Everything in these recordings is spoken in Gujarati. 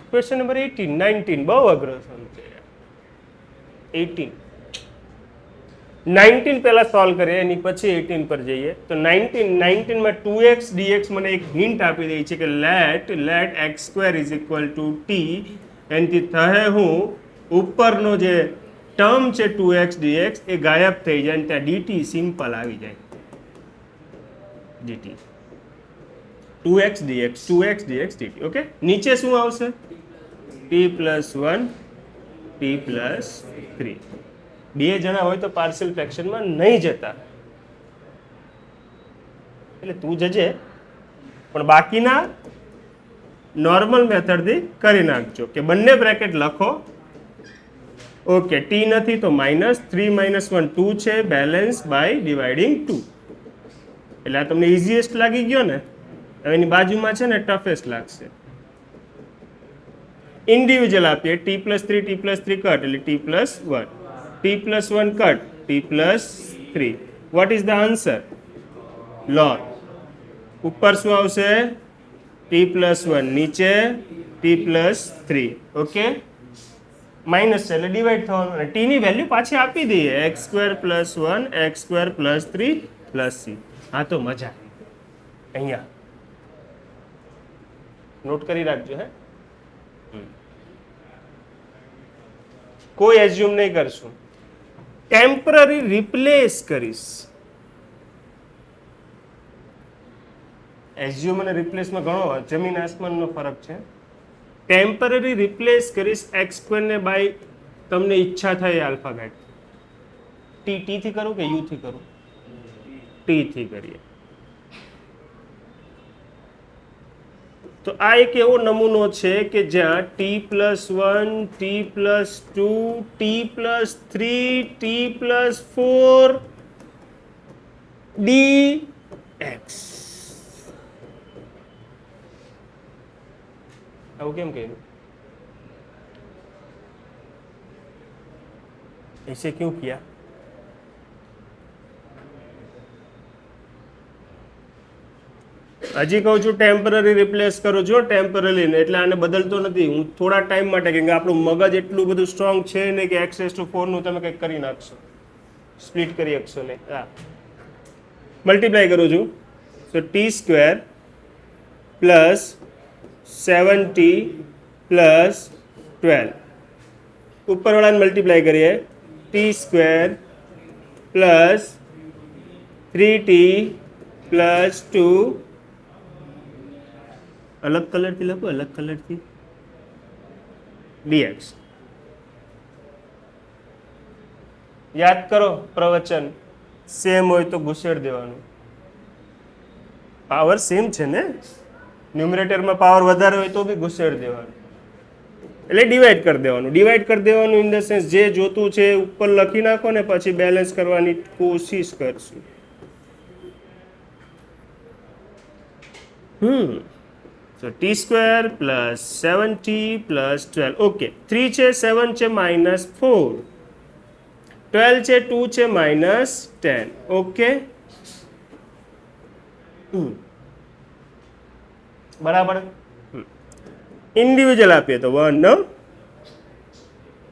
ક્વેશ્ચન નંબર 18 19 બહુ અઘરો છે 18 19 પહેલા સોલ્વ કરીએ એની પછી 18 પર જઈએ તો 19 માં 2x dx મને એક હિન્ટ આપી દે છે કે let x² is equal to t એનાથી થહે હું ઉપરનો જે ટર્મ છે 2x dx એ ગાયબ થઈ જાય અને ત્યાં dt સિમ્પલ આવી જાય dt 2x dx dt okay નીચે શું આવશે t + 1 t + 3 બે જણા હોય તો પાર્શિયલ ફ્રેક્શનમાં નહીં જતા એટલે તું જજે પણ બાકીના નોર્મલ મેથડથી કરી નાખજો કે બંને બ્રેકેટ લખો ઓકે t નથી તો -3 - 1 2 છે બેલેન્સ બાય ડિવાઇડિંગ 2 એટલે આ તમને ઇઝીએસ્ટ લાગી ગયો ને હવે એની બાજુમાં છે ને ટફેસ્ટ લાગશે ઇન્ડિવિજ્યુઅલ આપીએ t + 3 કટ એટલે t + 1 t + 1 cut t + 3 what is the answer log ઉપર શું આવશે t + 1 નીચે t + 3 ઓકે માઇનસ છે એટલે ડિવાઈડ થવાનું અને t ની વેલ્યુ પાછી આપી દઈએ x² + 1 x² + 3 + c હા તો મજા અહીંયા નોટ કરી રાખજો હે કોઈ એઝ્યુમ નહીં કરશું ટેમ્પરરી રિપ્લેસ કરીશ એઝ્યુમ અને રિપ્લેસમાં ઘણો જમીન આસમાનનો ફરક છે ટેમ્પરરી રિપ્લેસ કરીશ x² ને બાય તમને ઈચ્છા થાય આલ્ફાબેટ t થી કરું કે u થી કરું t થી કરીએ તો આ એક એવો નમૂનો છે કે જ્યાં t + 1 t + 2 t + 3 t + 4 dx આવું કેમ કહ્યું ऐसे क्यों किया હજી કહું છું ટેમ્પરરી રિપ્લેસ કરો છો ટેમ્પરરી એટલે આને બદલતો નથી હું થોડા ટાઈમ માટે કેમ કે આપણું મગજ એટલું બધું સ્ટ્રોંગ છે ને કે x⁴ નું તમે કંઈક કરી નાખશો સ્પ્લિટ કરી શકશો ને હા મલ્ટીપ્લાય કરું છું તો t² + 7t + 12 ઉપરવાળાને મલ્ટીપ્લાય કરીએ t² + 3t + 2 અલગ કલરથી લખો અલગ કલરથી dx યાદ કરો પ્રવચન સેમ હોય તો ઘુસેડ દેવાનું પાવર સેમ છે ને ન્યુમરેટરમાં પાવર વધારે હોય તો બી ઘુસેડ દેવાનું એટલે ડિવાઈડ કરી દેવાનું ઇન ધ સેન્સ જે જોતું છે ઉપર લખી નાખો ને પછી બેલેન્સ કરવાની કોશિશ કરશું So t² + 7t + 12 ઓકે 3 છે 7 છે -4 12 છે 2 છે -10 ઓકે બરાબર ઇન્ડિવિજ્યુઅલ આપીએ તો 1 નો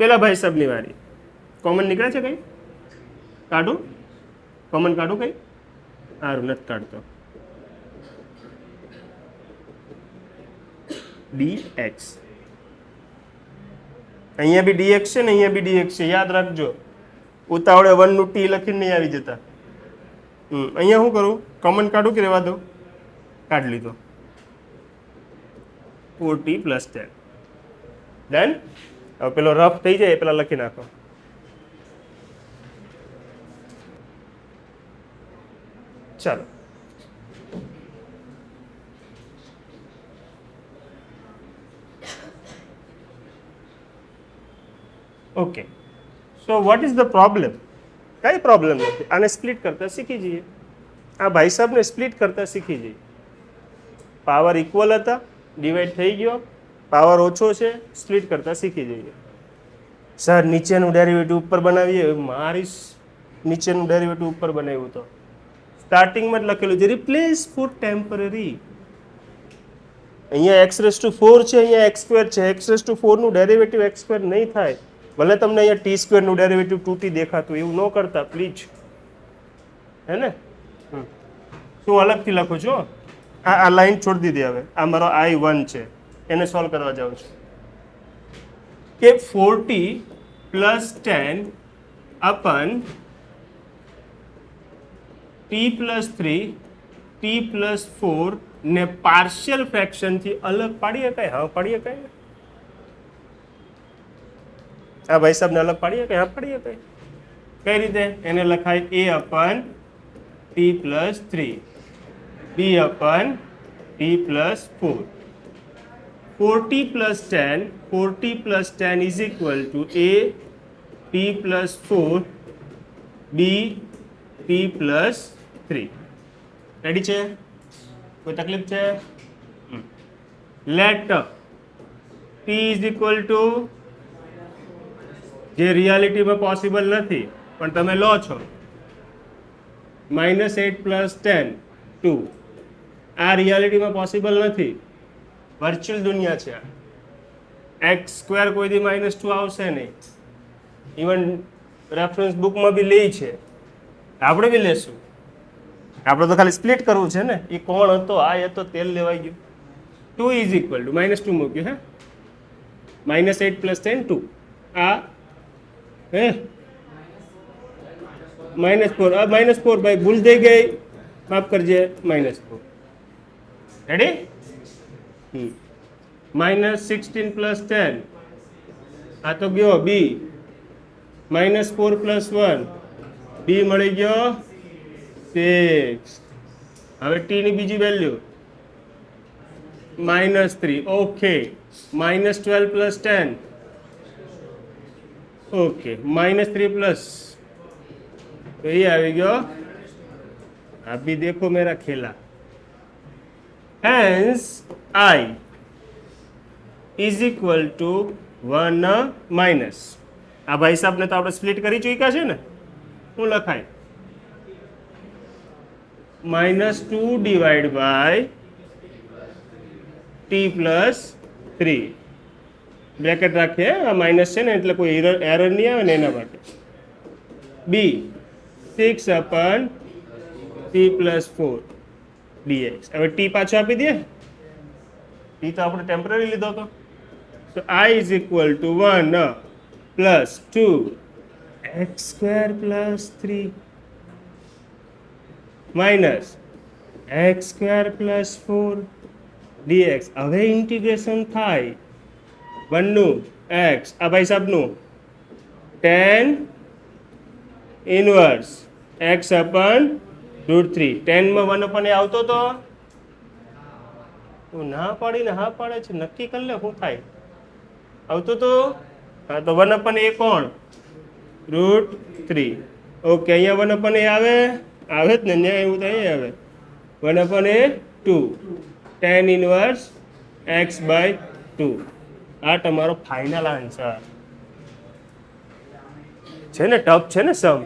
પેલા ભાઈ સાહેબની વારી કોમન નીકળે છે કઈ કાઢું કોમન કાઢું કઈ સારું નથી કાઢતો dx અહીંયા બી dx છે ને અહીંયા બી dx છે યાદ રાખજો ઉતાવળે 1 નું t લખીને નહીં આવી જતા અહીંયા શું કરું કોમન કાઢું કે રહેવા દો કાઢ લીધો 4t + 10 ડન હવે પેલો રફ થઈ જાય પેલા લખી નાખો ચાલો okay so what is the problem કઈ પ્રોબ્લેમ નથી આને સ્પ્લિટ કરતા શીખી જઈએ આ ભાઈ સાહેબને સ્પ્લિટ કરતા શીખી જઈએ પાવર ઇક્વલ હતા ડિવાઈડ થઈ ગયો પાવર ઓછો છે સ્પ્લિટ કરતા શીખી જઈએ સર નીચેનું ડેરિવેટિવ ઉપર બનાવીએ મારી નીચેનું ડેરિવેટિવ ઉપર બનાવ્યું તો સ્ટાર્ટિંગમાં જ લખેલું છે રિપ્લેસ ફોર ટેમ્પરરી અહીંયા એક્સ રેસ ટુ 4 છે, અહીંયા એક્સ સ્ક્વેર છે. એક્સ રેસ ટુ 4 નું ડેરિવેટિવ એક્સ સ્ક્વેર નહીં થાય. ભલે તમને અહીંયા ટી સ્ક્વેરનું ડેરિવેટિવ 2t દેખાતું, એવું ન કરતા પ્લીઝ, હે ને. શું અલગથી લખું છું, આ લાઈન છોડી દીધી. હવે આ મારો I1 છે, એને સોલ્વ કરવા જાઉં છું કે 4t plus 10 અપન t plus 3 t plus 4 ને પાર્શિયલ ફ્રેક્શનથી અલગ પાડી શકાય? હા પાડી શકાય. આ ભાઈ સાહેબને અલગ પાડી શકાય? હા પાડી શકાય. કઈ રીતે? એને લખાય a અપન t plus 3 b અપન t plus 4. 4t plus 10 is equal to a t plus 4 b t plus 3. Ready છે? કોઈ તકલીફ છે? લેટ t is equal to, જે રિયાલિટીમાં પોસિબલ નથી પણ તમે લો છો, -8 પ્લસ 10 2. આ રિયાલિટીમાં પોસિબલ નથી, વર્ચ્યુઅલ દુનિયા છે. એક્સ સ્ક્વેર કોઈ દી -2 આવશે નહીં. ઇવન રેફરન્સ બુકમાં બી લે છે, આપણે બી લેશું. આપણે તો ખાલી સ્પ્લિટ કરવું છે ને. એ કોણ હતો? આ એ તો તેલ લેવાઈ ગયું. 2 ઇઝ ઇક્વલ ટુ -2 મૂક્યું, હે, -8 પ્લસ 10 2. આ હે -4, આ -4 ભાઈ ભૂલ થઈ ગઈ, માફ કરજે, -4. રેડી? -16 પ્લસ 10, આ તો ગયો બી. -4 પ્લસ 1 બી મળી ગયો 6. હવે ટી ની બીજી value -3. Okay. -12 plus 10 okay. -3 plus, તો એ આવી ગયો. અભી દેખો મેરા ખેલા. Hence I is equal to 1 minus. આ ભાઈ સાહેબને તો આપણે સ્પ્લિટ કરી ચૂક્યા છે ને. શું લખાય? -2 divide by t plus 3. Bracket રાખીએ, આ માઇનસ છે ને એટલે કોઈ એરર નહીં આવે ને એના માટે. b 6 અપન t plus 4 dx. હવે t પાછો આપી દે. t તો આપણે ટેમ્પરરી લીધો હતો. તો I is equal to 1 plus 2 x square plus 3 minus x square plus 4 dx. હવે ઇન્ટિગ્રેશન થાય 1 નું x, આ ભાઈ સાહેબનું tan ઇનવર્સ x upon √3. 10 માં 1 upon a આવતો તો ના પાડીને હા પાડે છે. નક્કી કરી લે શું થાય. આવતો તો હા, તો 1 upon a કોણ? √3. ઓકે. અહીંયા 1 upon a આવે જ ને, અહીંયા એવું તો અહીંયા આવે 1 upon a 2 tan inverse x by 2. આ તમારો ફાઇનલ આન્સર છે ને. ટફ છે ને સમ.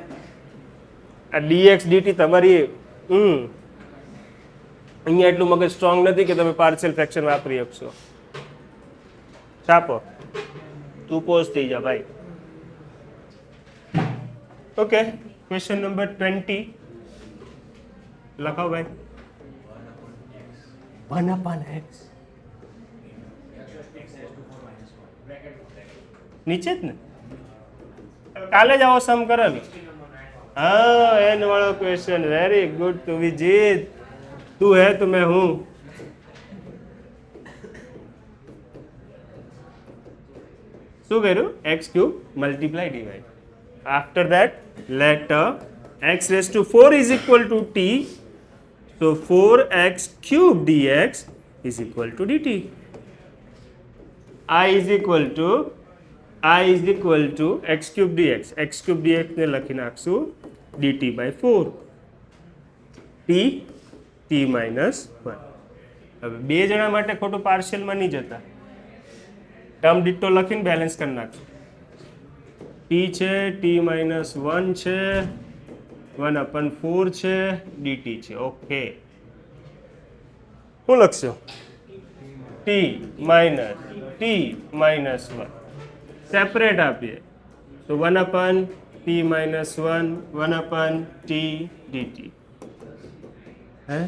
આ dx dt તમારી અહીંયા એટલું મગજ સ્ટ્રોંગ નથી કે તમે પાર્શિયલ ફ્રેક્શન વાપરી શકશો. છાપો, તું પોઝ થઈ જા ભાઈ. ઓકે. ક્વેશ્ચન નંબર 20 લખાવ ભાઈ. 1 upon x નીચે જ ને. કાલે જ આવો સમ કરેલો. हाँ एन वाला क्वेश्चन. Very good. तो विजीत तू है तो मैं हूं. શું કર્યું? x³ multiply divide. After that let x raised to 4 is equal to t. So 4x³ dx is equal to dt. I is equal to x³ dx. x³ dx ને લખી નાખશું dt by 4 t minus 1. હવે બે જણા માટે ખોટું પાર્શિયલમાં નહીં જતા, ટર્મ ડિટો લખીને બેલેન્સ કરી નાખશું. t છે, t minus 1 છે, 1 upon 4 છે, dt છે. ઓકે. શું લખશો? t-1 સેપરેટ આપીએ તો 1/t-1 1/t dt હે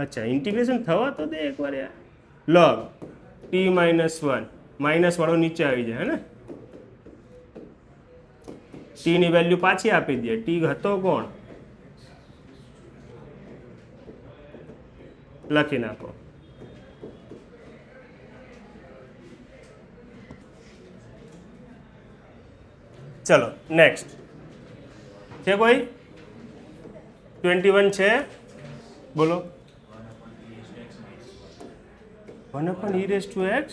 અચ્છા ઇન્ટિગ્રેશન થવા તો દે એકવાર યાર log t-1 માઇનસ વાળો નીચે આવી જાય હે ને t ની વેલ્યુ પાછી આપી દે t હતો કોણ લખી નાખો ચલો નેક્સ્ટ છે કોઈ 21 છે બોલો 1/e⁻x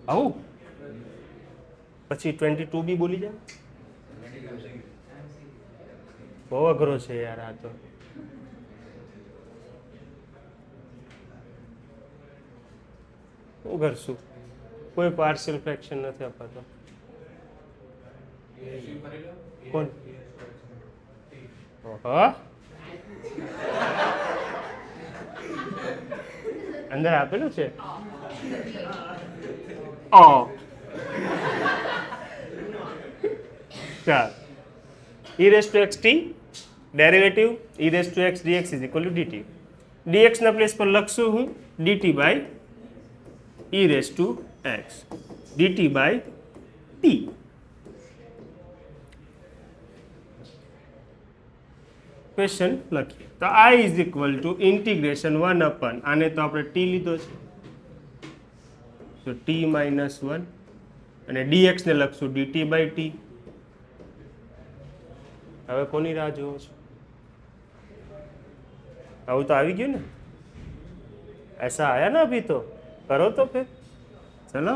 આવું પછી 22 બી બોલી જાય બહુ અઘરો છે યાર આ તો શું કરશું કોઈ પાર્શિયલ ફ્રેક્શન નથી અપાતો કોણ ઓહો અંદર આપેલું છે ઓ ચાલ e⁻xt derivative e⁻x dx is equal to dt dx ના પ્લેસ પર લખશું હું dt by e⁻x dt by t question લખીએ તો I is equal to integration 1 આને તો આપણે t લીધો છે તો t-1 અને dx ને લખશું dt બાય t હવે કોની રાહ જોવો છો આવું તો આવી ગયું ને ऐसा आया ना अभी तो करो तो फिर चलो